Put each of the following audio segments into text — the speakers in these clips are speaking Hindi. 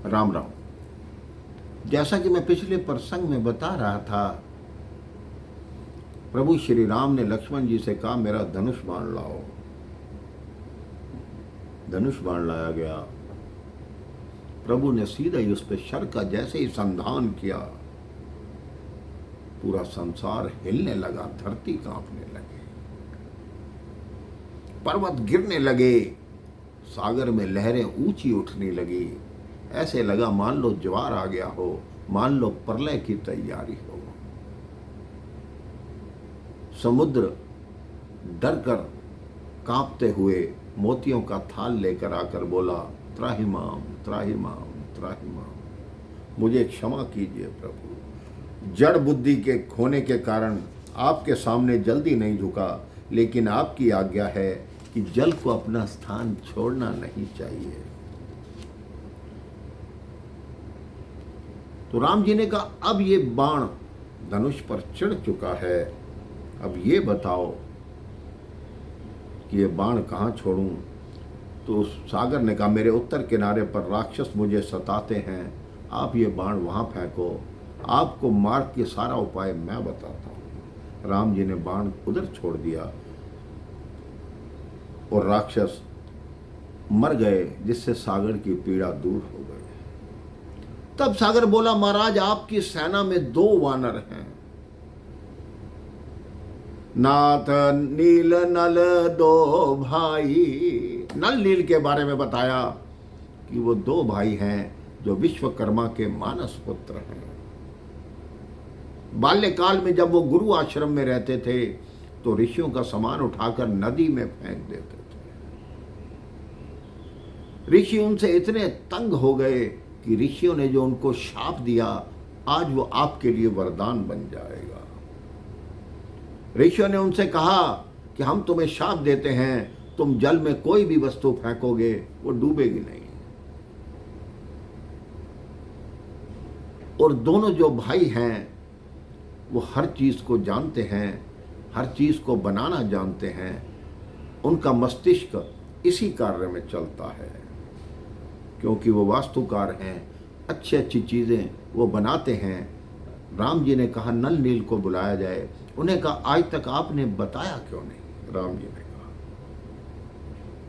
राम राम। जैसा कि मैं पिछले प्रसंग में बता रहा था, प्रभु श्री राम ने लक्ष्मण जी से कहा मेरा धनुष बाण लाओ। धनुष बाण लाया गया। प्रभु ने सीधा ही उस पर शर का जैसे ही संधान किया, पूरा संसार हिलने लगा, धरती कांपने लगी, पर्वत गिरने लगे, सागर में लहरें ऊंची उठने लगी। ऐसे लगा मान लो ज्वार आ गया हो, मान लो प्रलय की तैयारी हो। समुद्र डरकर कांपते हुए मोतियों का थाल लेकर आकर बोला, त्राहिमाम त्राहिमाम त्राहिमाम, मुझे क्षमा कीजिए प्रभु। जड़ बुद्धि के खोने के कारण आपके सामने जल्दी नहीं झुका, लेकिन आपकी आज्ञा है कि जल को अपना स्थान छोड़ना नहीं चाहिए। तो राम जी ने कहा अब ये बाण धनुष पर चढ़ चुका है, अब ये बताओ कि ये बाण कहाँ छोड़ूं। तो सागर ने कहा मेरे उत्तर किनारे पर राक्षस मुझे सताते हैं, आप ये बाण वहाँ फेंको, आपको मार्ग के सारा उपाय मैं बताता हूँ। राम जी ने बाण उधर छोड़ दिया और राक्षस मर गए, जिससे सागर की पीड़ा दूर हो गई। तब सागर बोला महाराज आपकी सेना में 2 वानर हैं, नाथ नील नल 2 भाई। नल नील के बारे में बताया कि वो 2 भाई हैं जो विश्वकर्मा के मानस पुत्र हैं। बाल्यकाल में जब वो गुरु आश्रम में रहते थे तो ऋषियों का सामान उठाकर नदी में फेंक देते थे। ऋषि उनसे इतने तंग हो गए कि ऋषियों ने जो उनको शाप दिया, आज वो आपके लिए वरदान बन जाएगा। ऋषियों ने उनसे कहा कि हम तुम्हें शाप देते हैं, तुम जल में कोई भी वस्तु फेंकोगे वो डूबेगी नहीं। और दोनों जो भाई हैं वो हर चीज को जानते हैं, हर चीज को बनाना जानते हैं, उनका मस्तिष्क इसी कार्य में चलता है, क्योंकि वो वास्तुकार हैं, अच्छी अच्छी चीजें वो बनाते हैं। राम जी ने कहा नल नील को बुलाया जाए। उन्हें कहा आज तक आपने बताया क्यों नहीं। राम जी ने कहा,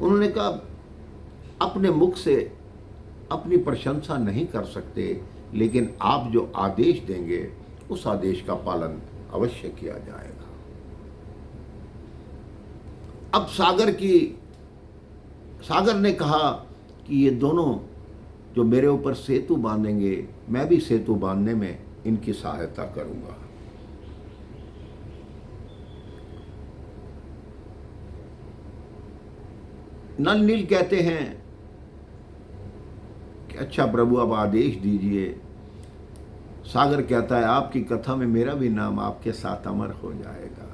उन्होंने कहा अपने मुख से अपनी प्रशंसा नहीं कर सकते, लेकिन आप जो आदेश देंगे उस आदेश का पालन अवश्य किया जाएगा। अब सागर ने कहा कि ये दोनों जो मेरे ऊपर सेतु बांधेंगे, मैं भी सेतु बांधने में इनकी सहायता करूंगा। नल नील कहते हैं कि अच्छा प्रभु अब आदेश दीजिए। सागर कहता है आपकी कथा में मेरा भी नाम आपके साथ अमर हो जाएगा।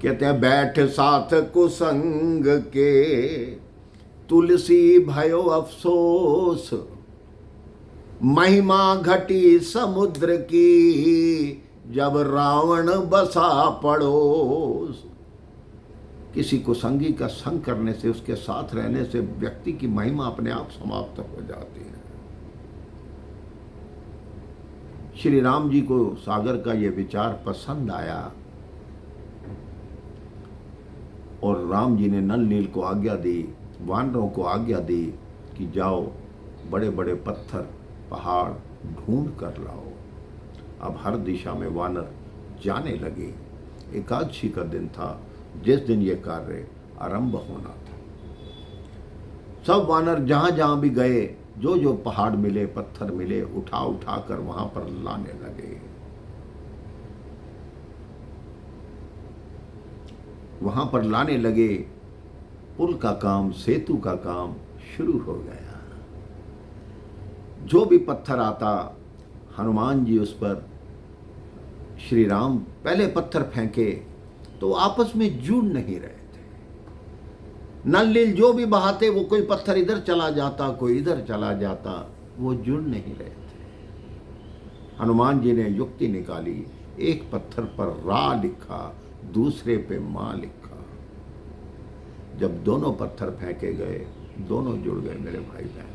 कहते हैं बैठ साथ कुसंग के, तुलसी भयो अफसोस, महिमा घटी समुद्र की, जब रावण बसा पड़ोस। किसी कुसंगी का संग करने से, उसके साथ रहने से व्यक्ति की महिमा अपने आप समाप्त हो जाती है। श्री राम जी को सागर का यह विचार पसंद आया और राम जी ने नल नील को आज्ञा दी, वानरों को आज्ञा दी कि जाओ बड़े बड़े पत्थर पहाड़ ढूंढ कर लाओ। अब हर दिशा में वानर जाने लगे। एकादशी का दिन था जिस दिन यह कार्य आरंभ होना था। सब वानर जहां जहां भी गए, जो जो पहाड़ मिले, पत्थर मिले, उठा उठा कर वहां पर लाने लगे। वहां पर लाने लगे। पुल का काम, सेतु का काम शुरू हो गया। जो भी पत्थर आता, हनुमान जी उस पर, श्री राम पहले पत्थर फेंके तो आपस में जुड़ नहीं रहे थे। नल नील जो भी बहाते, वो कोई पत्थर इधर चला जाता, कोई इधर चला जाता, वो जुड़ नहीं रहे थे। हनुमान जी ने युक्ति निकाली, एक पत्थर पर रा लिखा, दूसरे पे मां लिखा। जब दोनों पत्थर फेंके गए, दोनों जुड़ गए मेरे भाई बहन।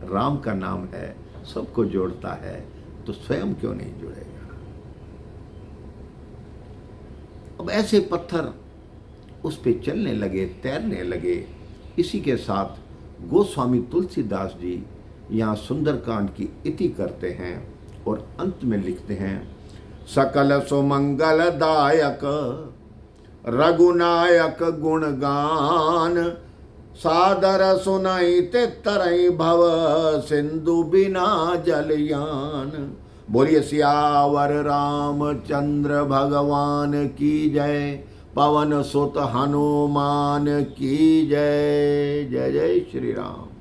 राम का नाम है, सबको जोड़ता है, तो स्वयं क्यों नहीं जुड़ेगा। अब ऐसे पत्थर उस पे चलने लगे, तैरने लगे। इसी के साथ गोस्वामी तुलसीदास जी यहाँ सुंदरकांड की इति करते हैं और अंत में लिखते हैं, सकल सुमंगलदायक रघुनायक गुणगान, सादर सुनाई ते तरई भव सिंधु बिना जलयान। बोलिए सियावर रामचंद्र भगवान की जय, पवन सुत हनुमान की जय। जय जय श्री राम।